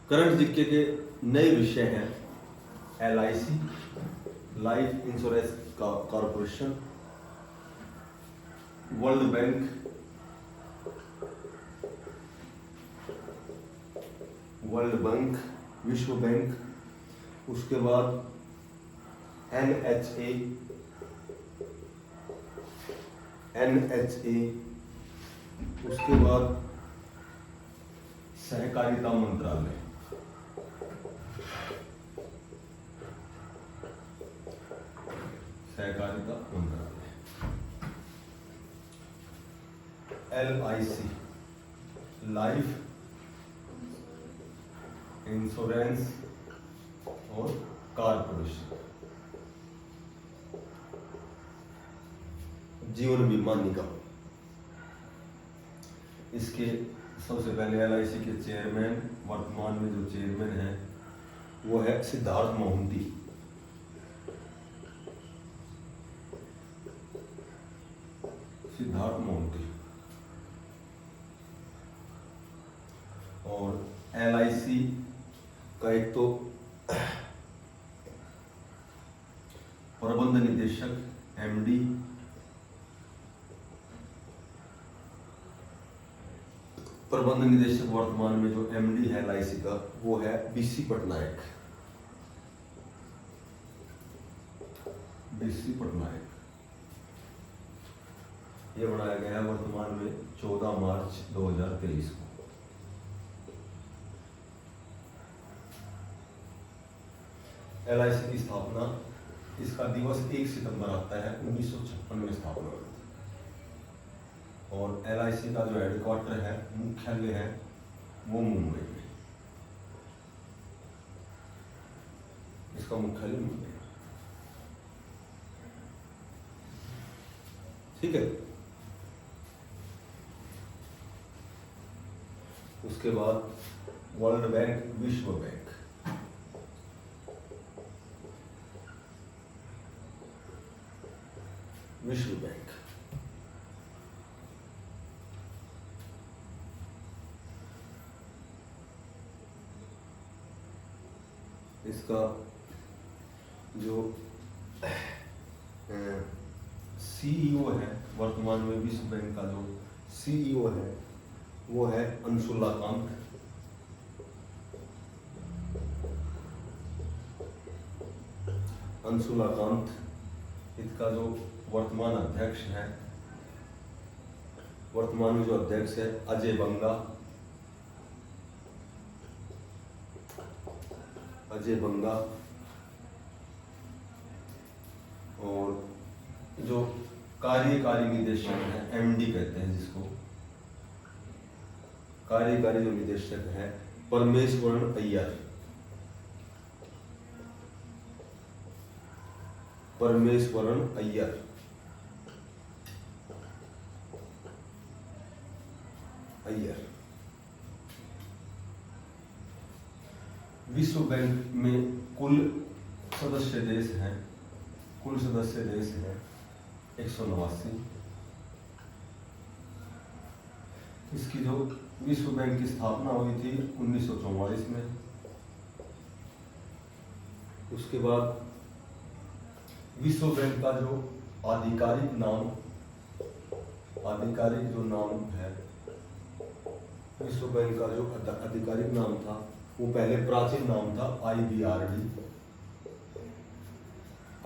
Current GK के नए विषय हैं LIC, life insurance corporation, world bank, विश्व बैंक, उसके बाद NHA, उसके बाद सहकारिता मंत्रालय, LIC, लाइफ इंश्योरेंस और कॉरपोरेशन, जीवन बीमा निगम। इसके सबसे पहले LIC के चेयरमैन, वर्तमान में जो चेयरमैन है वो है सिद्धार्थ मोहंती। और LIC का एक तो प्रबंध निदेशक MD, प्रबंध निदेशक वर्तमान में जो MD है LIC का वो है BC पटनायक। ये बनाया गया है वर्तमान में 14 मार्च 2023 को। LIC की स्थापना, इसका दिवस 1 सितंबर आता है, 1956 में स्थापना हुई थी। और LIC का जो हेडक्वार्टर है, मुख्यालय है, वो मुंबई में। इसका मुख्यालय मुंबई, ठीक है। उसके बाद वर्ल्ड बैंक, विश्व बैंक। इसका जो CEO है वर्तमान में, विश्व बैंक का जो CEO है वो है अंशुला कांत। इसका जो वर्तमान में जो अध्यक्ष है अजय बंगा। और जो कार्यकारी निदेशक है, MD कहते हैं जिसको, कार्यकारी जो निदेशक है परमेश्वरन अय्यर। विश्व बैंक में कुल सदस्य देश हैं 189। इसकी जो विश्व बैंक की स्थापना हुई थी 1944 में। उसके बाद विश्व बैंक का जो आधिकारिक नाम है, विश्व बैंक का जो आधिकारिक नाम था वो पहले प्राचीन नाम था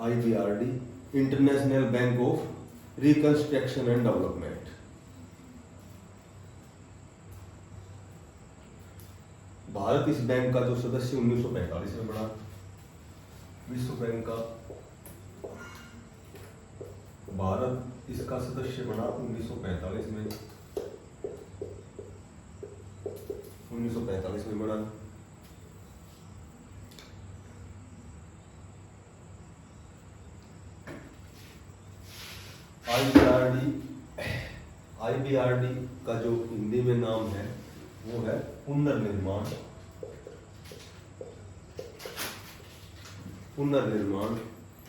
IBRD, international bank of reconstruction and development. Bharat इस बैंक का जो सदस्य 1945 में बना। विश्व बैंक का भारत इसका सदस्य बना 1945 में बना। IBRD का जो हिंदी में नाम है वो है पुनर्निर्माण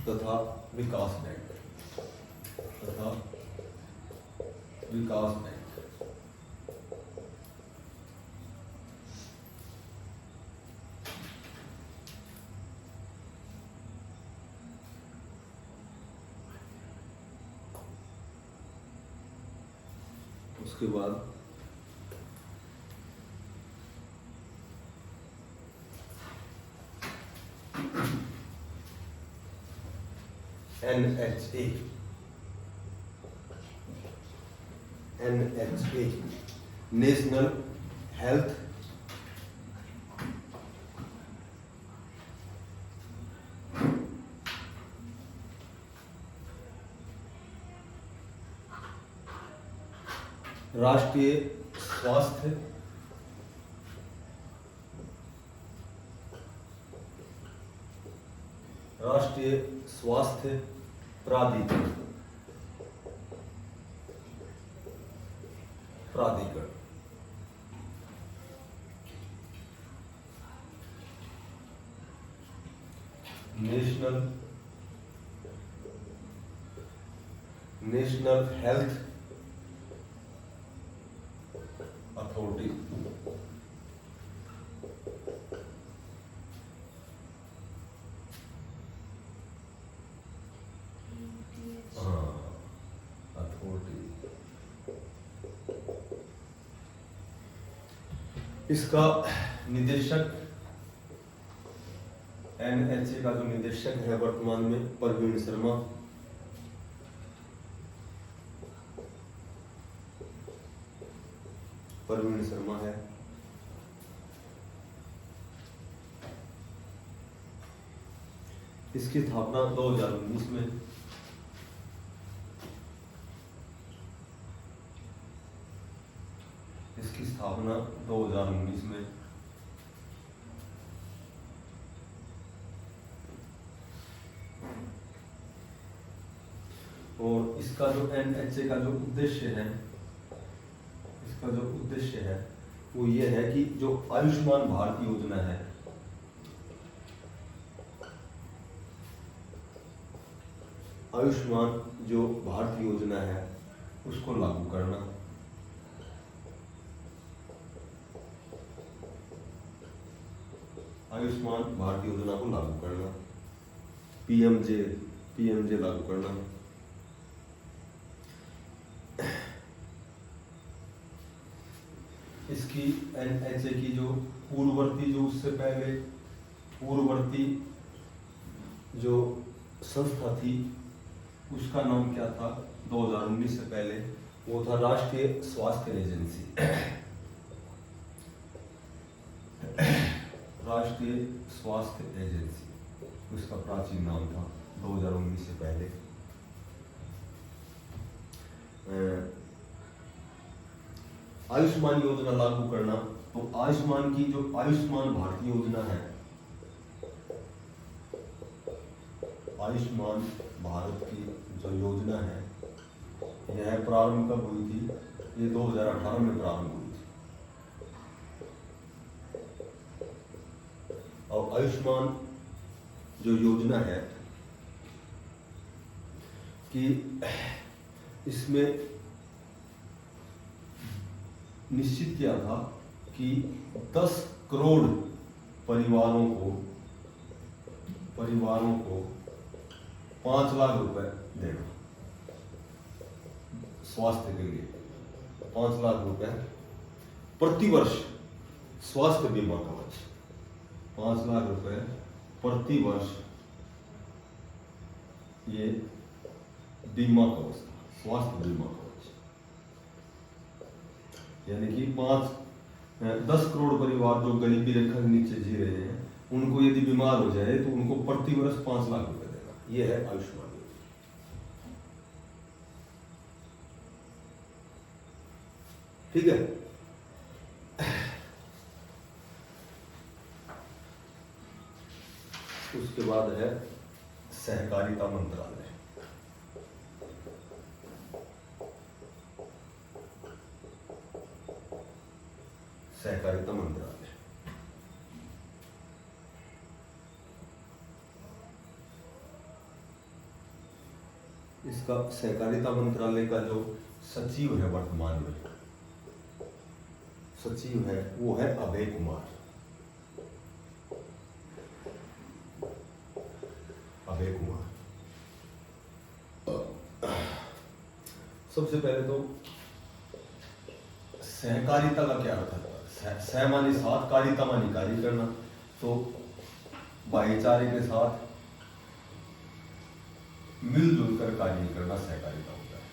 तथा विकास बैंक। उसके बाद NHA, नेशनल हेल्थ राष्ट्रीय स्वास्थ्य प्राधिकरण नेशनल हेल्थ अथॉरिटी, इसका निदेशक NHA का जो निदेशक है वर्तमान में परवीन शर्मा। है। इसकी स्थापना 2019 में और इसका जो NHA का जो उद्देश्य है वो ये है कि जो आयुष्मान भारत योजना है, आयुष्मान जो भारत योजना है उसको लागू करना। आयुष्मान भारत योजना को लागू करना, पीएमजे लागू करना। इसकी NHA की जो पूर्ववर्ती जो संस्था थी उसका नाम क्या था 2019 से पहले? वो था राष्ट्रीय स्वास्थ्य एजेंसी। राष्ट्रीय स्वास्थ्य एजेंसी उसका प्राचीन नाम था 2019 से पहले। आयुष्मान योजना लागू करना, तो आयुष्मान की जो आयुष्मान भारत योजना है, आयुष्मान भारत की जो योजना है यह प्रारंभ कब हुई थी? ये 2018 में प्रारंभ हुई थी। और आयुष्मान जो योजना है कि इसमें निश्चित किया था कि 10 करोड़ परिवारों को 5 लाख रुपए देना स्वास्थ्य के लिए, 5 लाख रुपए प्रति वर्ष स्वास्थ्य बीमा कवच, 5 लाख रुपए प्रति वर्ष ये बीमा कवच था, स्वास्थ्य बीमा कवच। यानी कि 10 करोड़ परिवार जो गरीबी रेखा के नीचे जी रहे हैं उनको यदि बीमार हो जाए तो उनको प्रति वर्ष 5 लाख रुपए देना। यह है आयुष्मान योजना। ठीक है। उसके बाद है सहकारिता मंत्रालय। सहकारिता मंत्रालय इसका सहकारिता मंत्रालय का जो सचिव है वर्तमान में, सचिव है वो है अभय कुमार। सबसे पहले तो सहकारिता का क्या अर्थ है? सह माने साथ, कारिता माने कार्य करना। तो भाईचारे के साथ मिलजुल कर कार्य करना सहकारिता होता है।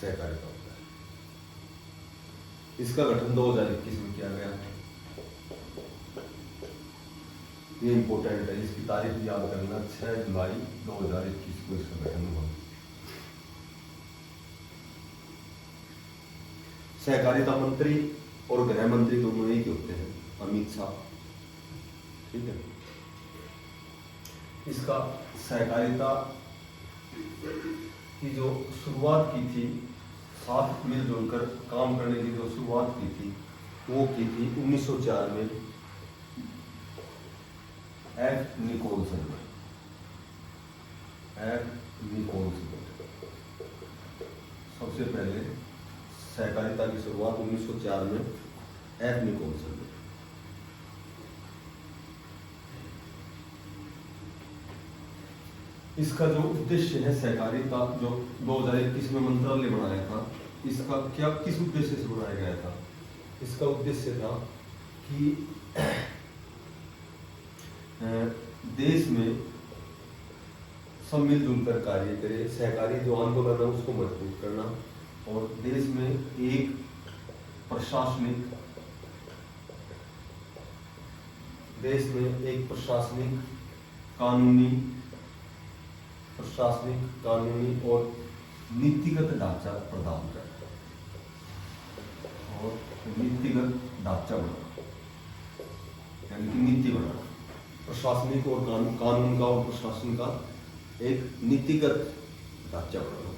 सहकारिता होता है। इसका गठन 2021 में किया गया है। ये इंपॉर्टेंट है, इसकी तारीख याद करना, 6 जुलाई 2021 को इसका गठन हुआ। सहकारिता मंत्री और गृह मंत्री दोनों एक ही होते हैं, अमित शाह। ठीक है। इसका सहकारिता की जो शुरुआत की थी, साथ मिलजुल कर काम करने की जो शुरुआत की थी, वो की थी 1904 में एफ निकोलसन ने। सबसे पहले सहकारिता की शुरुआत 1904 में एफ निकोलसन ने। इसका जो उद्देश्य है सहकारिता, जो 2021 में मंत्रालय बनाया था, इसका क्या किस उद्देश्य से बनाया गया था? इसका उद्देश्य था कि देश में सब मिलजुल कर कार्य करे, सहकारी जो आंदोलन है उसको मजबूत करना, और देश में एक प्रशासनिक कानूनी और नीतिगत ढांचा प्रदान करना, और नीतिगत ढांचा बनाना, यानी कि नीति बनाना, प्रशासनिक और कानून का और प्रशासन का एक नीतिगत ढांचा बनाना,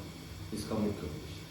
इसका मुख्य उद्देश्य।